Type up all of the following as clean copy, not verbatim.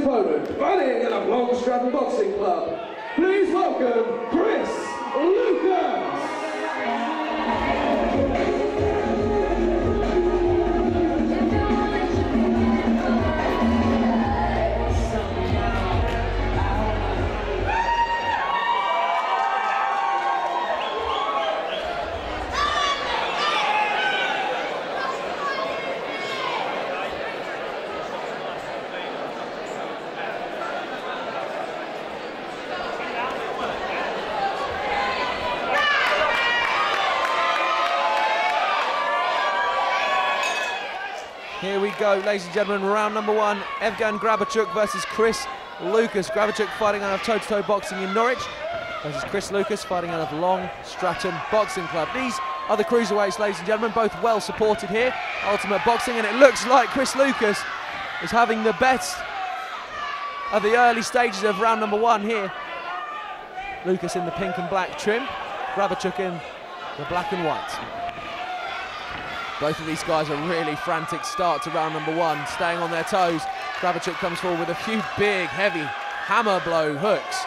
opponent, fighting out of Long Stratton Boxing Club. Please welcome Chris Lucas. Here we go, ladies and gentlemen, round number one, Evgen Grabachuk versus Chris Lucas. Grabachuk fighting out of toe-to-toe boxing in Norwich versus Chris Lucas fighting out of Long Stratton Boxing Club. These are the cruiserweights, ladies and gentlemen, both well supported here. Ultimate Boxing, and it looks like Chris Lucas is having the best of the early stages of round number one here. Lucas in the pink and black trim, Grabachuk in the black and white. Both of these guys are really frantic start to round number one, staying on their toes. Grabachuk comes forward with a few big, heavy hammer blow hooks.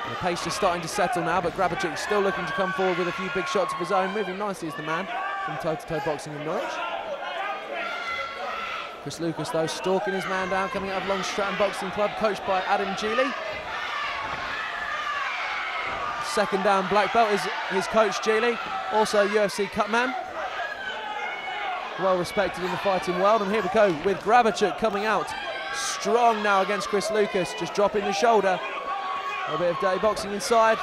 The pace just starting to settle now, but Grabachuk still looking to come forward with a few big shots of his own. Moving nicely is the man from toe-to-toe boxing in Norwich. Chris Lucas, though, stalking his man down, coming out of Long Stratton Boxing Club, coached by Adam Geely. Second down black belt is his coach, Geely, also UFC cutman. Well respected in the fighting world, and here we go with Grabachuk coming out strong now against Chris Lucas, just dropping the shoulder. A little bit of dirty boxing inside.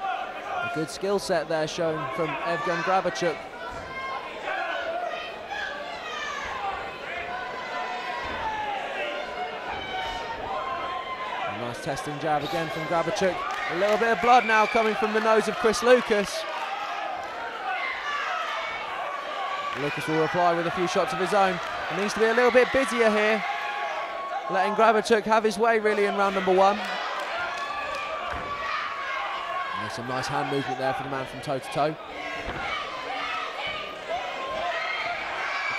A good skill set there shown from Evgen Grabachuk. A nice testing jab again from Grabachuk. A little bit of blood now coming from the nose of Chris Lucas. Lucas will reply with a few shots of his own. He needs to be a little bit busier here, letting Grabachuk have his way really in round number one. And some nice hand movement there for the man from toe-to-toe.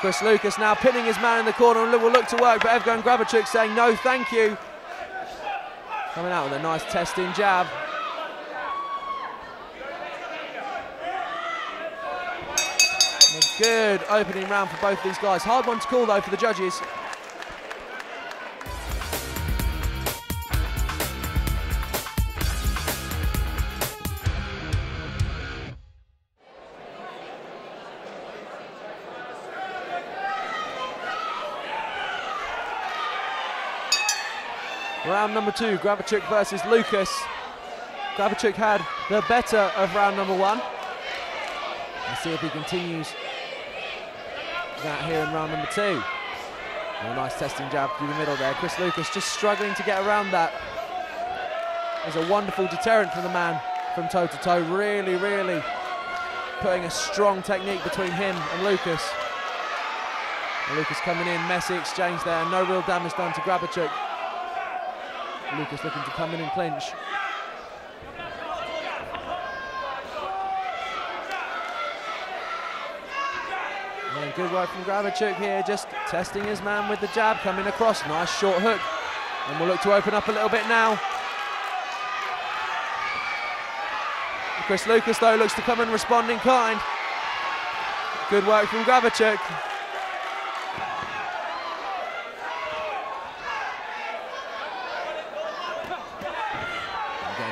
Chris Lucas now pinning his man in the corner and will look to work, but Evgen Grabachuk saying no thank you. Coming out with a nice testing jab. And a good opening round for both these guys. Hard one to call though for the judges. Round number two, Grabachuk versus Lucas. Grabachuk had the better of round number one. Let's see if he continues that here in round number two. Oh, a nice testing jab through the middle there. Chris Lucas just struggling to get around that. There's a wonderful deterrent for the man from toe-to-toe. Really, really putting a strong technique between him and Lucas. And Lucas coming in, messy exchange there. No real damage done to Grabachuk. Lucas looking to come in and clinch. And good work from Grabachuk here, just testing his man with the jab, coming across, nice short hook. And we'll look to open up a little bit now. Chris Lucas though looks to come and respond in kind. Good work from Grabachuk.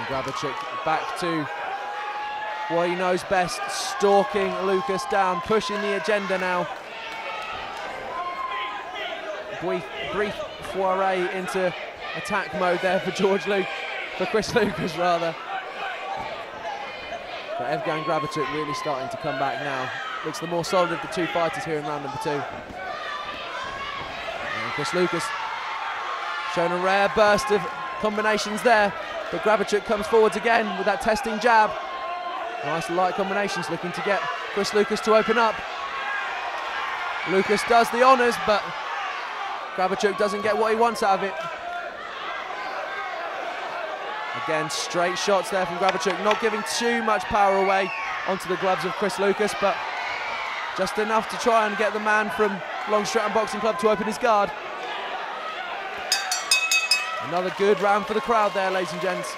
Grabachuk back to what he knows best, stalking Lucas down, pushing the agenda now. Brief foray into attack mode there for Chris Lucas rather. But Evgen Grabachuk really starting to come back now. Looks the more solid of the two fighters here in round number two. And Chris Lucas showing a rare burst of combinations there. But Grabachuk comes forwards again with that testing jab. Nice light combinations, looking to get Chris Lucas to open up. Lucas does the honours, but Grabachuk doesn't get what he wants out of it. Again, straight shots there from Grabachuk, not giving too much power away onto the gloves of Chris Lucas, but just enough to try and get the man from Long Stratton Boxing Club to open his guard. Another good round for the crowd there, ladies and gents.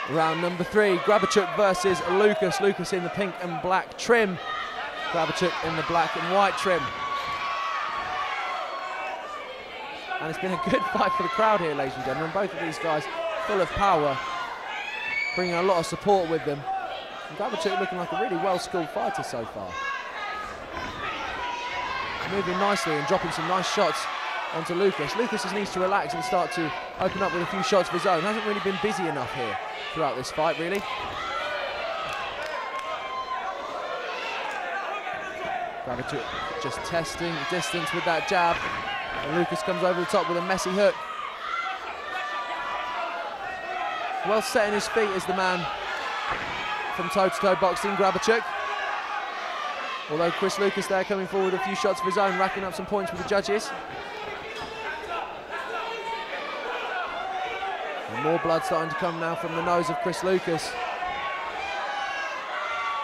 Round number 3, Grabachuk versus Lucas. Lucas in the pink and black trim. Grabachuk in the black and white trim. And it's been a good fight for the crowd here, ladies and gentlemen. Both of these guys full of power, bringing a lot of support with them. And Grabachuk looking like a really well-skilled fighter so far. Moving nicely and dropping some nice shots onto Lucas. Lucas just needs to relax and start to open up with a few shots of his own. Hasn't really been busy enough here throughout this fight, really. Grabachuk just testing distance with that jab. And Lucas comes over the top with a messy hook. Well set in his feet is the man from toe-to-toe boxing, Grabachuk. Although Chris Lucas there coming forward with a few shots of his own, racking up some points with the judges. And more blood starting to come now from the nose of Chris Lucas.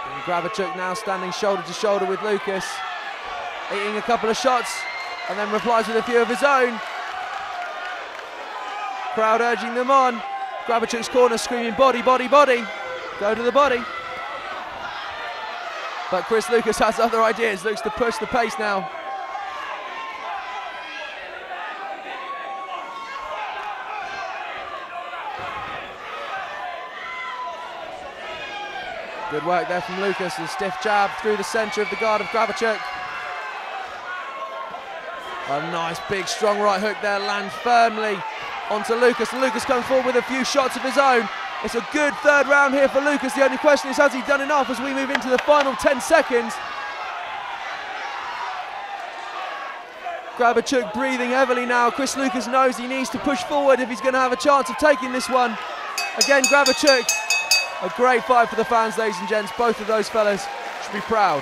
And Grabachuk now standing shoulder to shoulder with Lucas, eating a couple of shots and then replies with a few of his own. Crowd urging them on. Grabachuk's corner screaming, body, body, body. Go to the body. But Chris Lucas has other ideas, looks to push the pace now. Good work there from Lucas, a stiff jab through the centre of the guard of Grabachuk. A nice big strong right hook there, lands firmly onto Lucas, and Lucas comes forward with a few shots of his own. It's a good third round here for Lucas. The only question is, has he done enough as we move into the final 10 seconds? Grabachuk breathing heavily now. Chris Lucas knows he needs to push forward if he's going to have a chance of taking this one. Again, Grabachuk, a great fight for the fans, ladies and gents. Both of those fellas should be proud.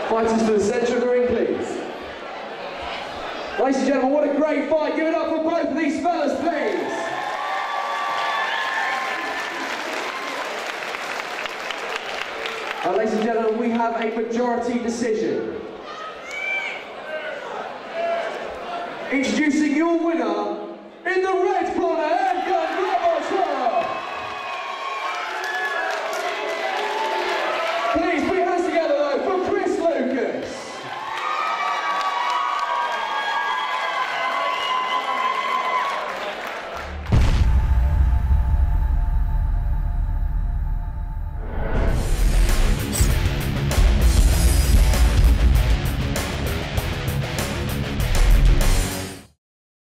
Fighters to the centre of the ring, please. Ladies and gentlemen, what a great fight. Give it up for both of these fellas, please. Ladies and gentlemen, we have a majority decision. Introducing your winner.